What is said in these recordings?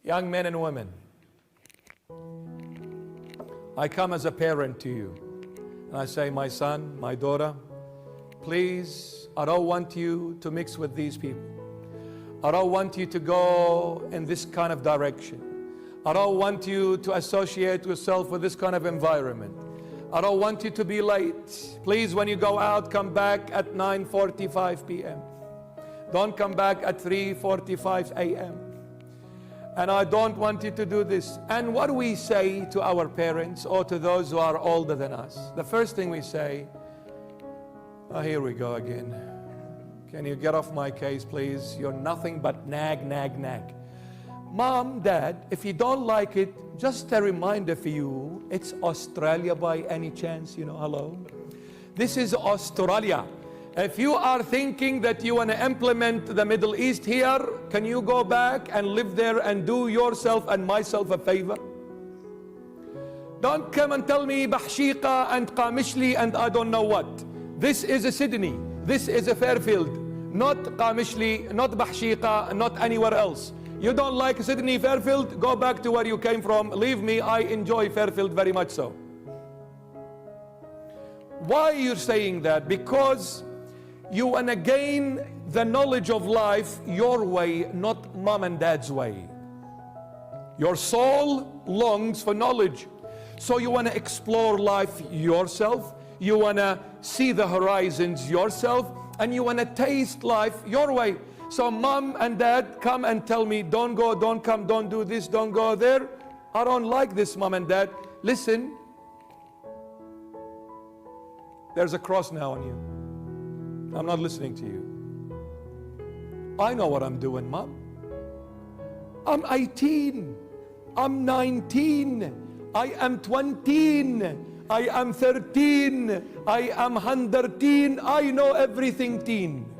Young men and women, I come as a parent to you, and I say, my son, my daughter, please, I don't want you to mix with these people. I don't want you to go in this kind of direction. I don't want you to associate yourself with this kind of environment. I don't want you to be late. Please, when you go out, come back at 9:45 p.m. Don't come back at 3:45 a.m. And I don't want you to do this. And what do we say to our parents or to those who are older than us? The first thing we say, oh, here we go again. Can you get off my case, please? You're nothing but nag, nag, nag. Mom, Dad, if you don't like it, just a reminder for you, it's Australia by any chance, hello? This is Australia. If you are thinking that you want to implement the Middle East here, can you go back and live there and do yourself and myself a favor? Don't come and tell me Bahshiqa and Qamishli and I don't know what. This is a Sydney. This is a Fairfield. Not Qamishli, not Bahshiqa, not anywhere else. You don't like Sydney, Fairfield? Go back to where you came from. Leave me, I enjoy Fairfield very much so. Why are you saying that? Because you want to gain the knowledge of life your way, not mom and dad's way. Your soul longs for knowledge. So you want to explore life yourself. You want to see the horizons yourself. And you want to taste life your way. So mom and dad come and tell me, don't go, don't come, don't do this, don't go there. I don't like this, mom and dad. Listen, there's a cross now on you. I'm not listening to you. I know what I'm doing, Mom. I'm 18. I'm 19. I am 20. I am 13. I am 100. I know everything, teen.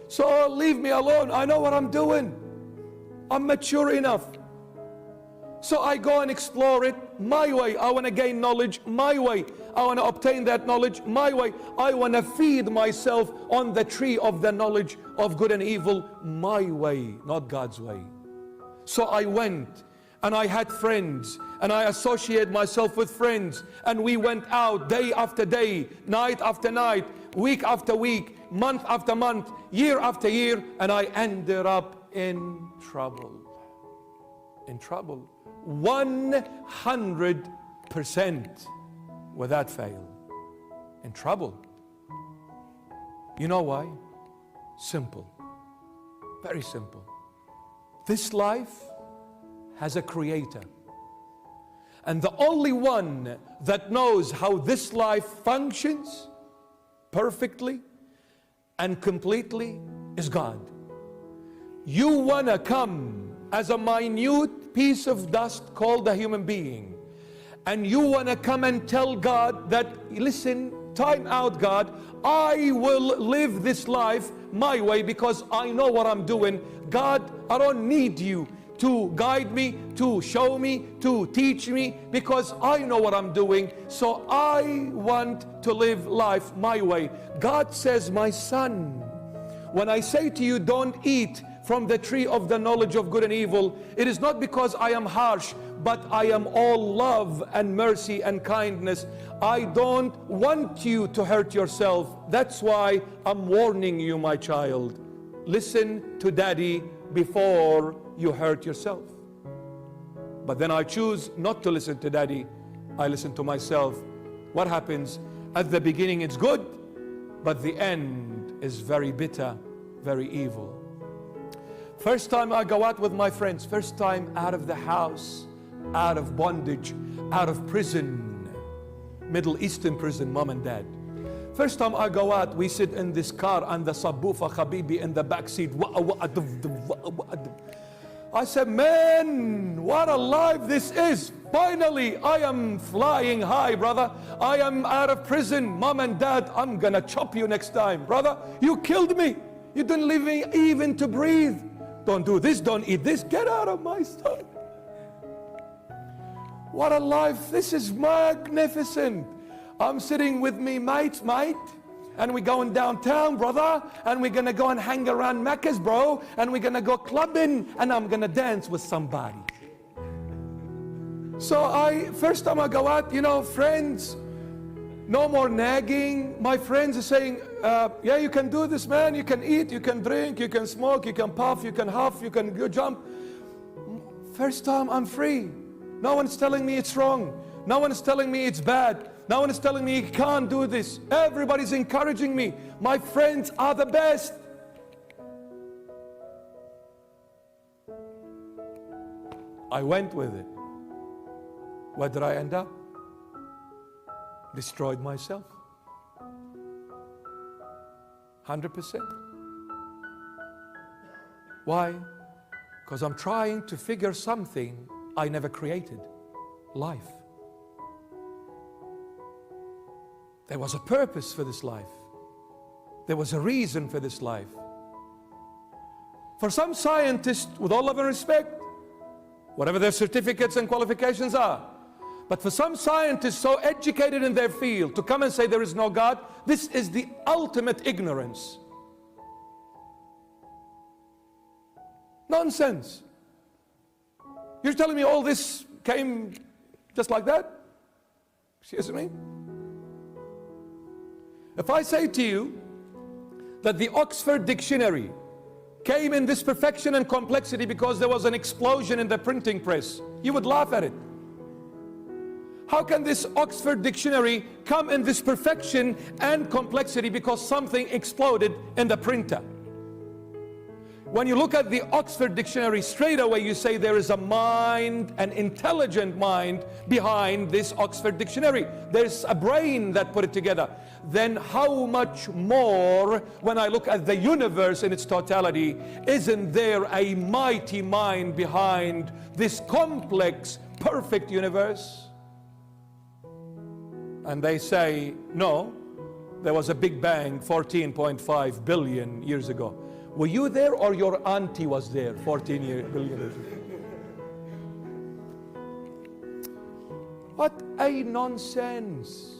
So leave me alone. I know what I'm doing. I'm mature enough. So I go and explore it my way. I want to gain knowledge my way. I want to obtain that knowledge my way. I want to feed myself on the tree of the knowledge of good and evil my way, not God's way. So I went and I had friends and I associated myself with friends and we went out day after day, night after night, week after week, month after month, year after year, and I ended up in trouble. In trouble. 100% without fail. In trouble. You know why? Simple. Very simple. This life has a creator. And the only one that knows how this life functions perfectly and completely is God. You want to come as a minute piece of dust called a human being, and you want to come and tell God that, listen, time out, God, I will live this life my way because I know what I'm doing. God, I don't need you to guide me, to show me, to teach me, because I know what I'm doing. So I want to live life my way. God says, my son, when I say to you, don't eat from the tree of the knowledge of good and evil, it is not because I am harsh, but I am all love and mercy and kindness. I don't want you to hurt yourself. That's why I'm warning you, my child. Listen to daddy before you hurt yourself. But then I choose not to listen to daddy. I listen to myself. What happens? At the beginning it's good, but the end is very bitter, very evil. First time I go out with my friends, first time out of the house, out of bondage, out of prison, Middle Eastern prison, mom and dad. First time I go out, we sit in this car and the subwoofer Habibi in the back seat. I said, man, what a life this is. Finally, I am flying high, brother. I am out of prison. Mom and dad, I'm gonna chop you next time. Brother, you killed me. You didn't leave me even to breathe. Don't do this, don't eat this. Get out of my sight. What a life. This is magnificent. I'm sitting with me, mate. and we're going downtown, brother, and we're gonna go and hang around Macca's, bro, and we're gonna go clubbing, and I'm gonna dance with somebody. So first time I go out, you know, friends, no more nagging. My friends are saying, yeah, you can do this, man. You can eat, you can drink, you can smoke, you can puff, you can huff, you can go jump. First time I'm free. No one's telling me it's wrong. No one's telling me it's bad. No one is telling me you can't do this. Everybody's encouraging me. My friends are the best. I went with it. Where did I end up? Destroyed myself. 100%. Why? Because I'm trying to figure something I never created. Life. There was a purpose for this life. There was a reason for this life. For some scientists, with all love and respect, whatever their certificates and qualifications are, but for some scientists so educated in their field to come and say there is no God, this is the ultimate ignorance. Nonsense. You're telling me all this came just like that? Excuse me? If I say to you that the Oxford Dictionary came in this perfection and complexity because there was an explosion in the printing press, you would laugh at it. How can this Oxford Dictionary come in this perfection and complexity because something exploded in the printer? When you look at the Oxford Dictionary, straight away you say there is a mind, an intelligent mind behind this Oxford Dictionary. There's a brain that put it together. Then how much more, when I look at the universe in its totality, isn't there a mighty mind behind this complex, perfect universe? And they say, no, there was a Big Bang 14.5 billion years ago. Were you there, or your auntie was there 14 billion years ago? What a nonsense.